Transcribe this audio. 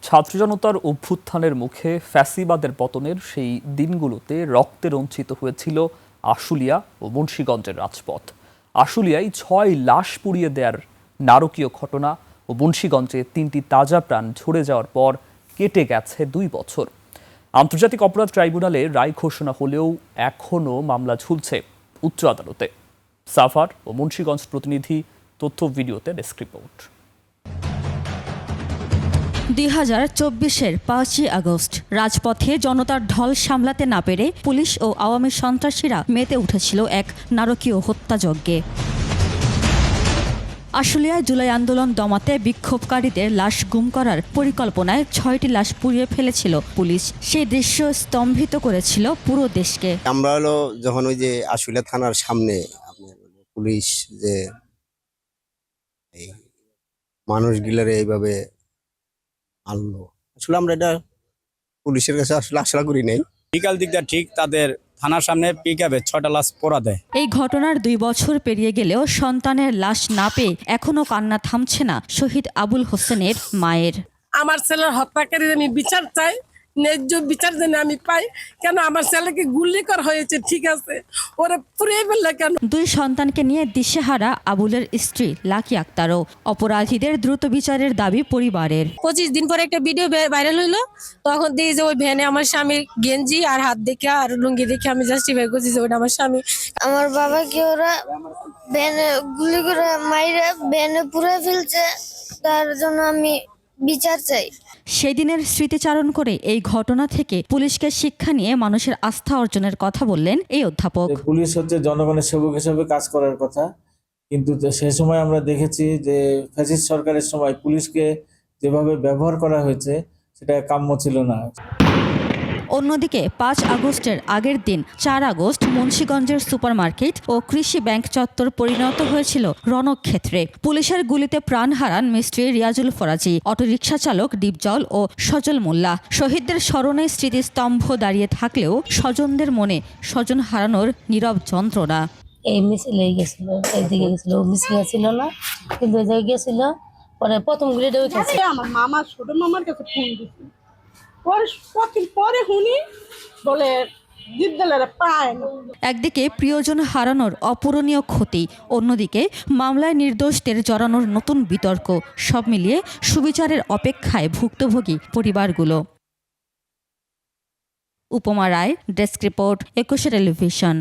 ছাত্র জনতার অভ্যুত্থানের মুখে ফ্যাসিবাদের পতনের সেই দিনগুলোতে রক্তে রঞ্জিত হয়েছিল আশুলিয়া ও মুন্সিগঞ্জের রাজপথ। আশুলিয়ায় 6 লাশ পুড়িয়ে দেওয়ার নারকীয় ঘটনা ও মুন্সিগঞ্জে 3টি তাজা প্রাণ ঝরে যাওয়ার পর কেটে গেছে 2 বছর। আন্তর্জাতিক অপরাধ ট্রাইব্যুনালে রায় ঘোষণা হলেও এখনও মামলা ঝুলছে উচ্চ আদালতে। সাফার ও মুন্সিগঞ্জ প্রতিনিধি তথ্য ভিডিওতে ডেস্ক রিপোর্ট। 2024-এর 5ই আগস্ট রাজপথে জনতার ঢল সামলাতে না পেরে পুলিশ ও আওয়ামী সন্ত্রাসীরা মেতে উঠেছিল এক নারকীয় হত্যাযজ্ঞে। আশুলিয়ায় জুলাই আন্দোলন দমাতে বিক্ষোভকারীদের লাশ গুম করার পরিকল্পনায় 6টি লাশ পুড়িয়ে ফেলেছিল পুলিশ। সেই দৃশ্য স্তম্ভিত করেছিল পুরো দেশকে। আমরা যখন ওই যে আশুলিয়া থানার সামনে পুলিশ যে মানুষগুলারে এইভাবে আনলো, আসলে আমরা এটা পুলিশের কাছে আসলে আশা করি নাই। বিকাল দিকটা ঠিক তাদের থানার সামনে পিকআপে 6টা লাশ পোড়া দেয়। এই ঘটনার 2 বছর পেরিয়ে গেলেও সন্তানের লাশ না পেয়ে এখনো কান্না থামছে না শহীদ আবুল হোসেনের মায়ের। আমার ছেলের হত্যাকারীর আমি বিচার চাই, ন্যায্য বিচার যেন আমি পাই। কেন আমার ছেলেকে গুলি করা হয়েছে, ঠিক আছে, ওরা পুড়িয়ে ফেললে কেন? 2 সন্তানকে নিয়ে দিশেহারা আবুলের স্ত্রী লাকি আক্তারও। অপরাধীদের দ্রুত বিচারের দাবি পরিবারের। 25 দিন পরে একটা ভিডিও ভাইরাল হইলো, তখন দেখি যে ওই ভ্যানে আমার স্বামীর গেঞ্জি আর হাত দেখে আর লুঙ্গি দেখে আমি জাস্টিফাই করছি যে ওটা আমার স্বামী। আমার বাবাকে ওরা ভ্যানে গুলি করে মাইরে ভ্যানে পুড়ে ফেলছে, তার জন্য আমি বিচার চাই। সেদিনের স্মৃতিচারণ করে এই ঘটনা থেকে পুলিশকে শিক্ষা নিয়ে মানুষের আস্থা অর্জনের কথা বললেন এই অধ্যাপক। পুলিশ হচ্ছে জনগণের সেবক হিসেবে কাজ করার কথা, কিন্তু সে সময় আমরা দেখেছি যে ফ্যাসিস্ট সরকারের সময় পুলিশকে যেভাবে ব্যবহার করা হয়েছে সেটা কাম্য ছিল না। অন্যদিকে 5 আগস্টের আগের দিন 4 আগস্ট মুন্সিগঞ্জের সুপারমার্কেট ও কৃষি ব্যাংক চত্বর পরিণত হয়েছিল রণক্ষেত্রে। পুলিশের গুলিতে প্রাণ হারান মিস্ত্রি রিয়াজুল ফরাজি, অটোরিকশা চালক ডিপজল ও সজল মোল্লা। শহীদদের স্মরণে স্মৃতিস্তম্ভ দাঁড়িয়ে থাকলেও স্বজনদের মনে স্বজন হারানোর নীরব যন্ত্রণা। এই মিছিলে গেছিল, এইদিকে গেছিল, মিছিল ছিল না, কিন্তু ওই জায়গায় গেছিল। পরে প্রথম গুলিটা ওই কাছে আমার মামা ছোট মামার কাছে ফোন দিছি, পরে শুনি বলে বিদ্যালয়ে পায় না। একদিকে প্রিয়জন হারানোর অপূরণীয় ক্ষতি, অন্যদিকে মামলায় নির্দোষদের জড়ানোর নতুন বিতর্ক। সব মিলিয়ে সুবিচারের অপেক্ষায় ভুক্তভোগী পরিবারগুলো। উপমা রায়, ডেস্ক রিপোর্ট, 21 টেলিভিশন।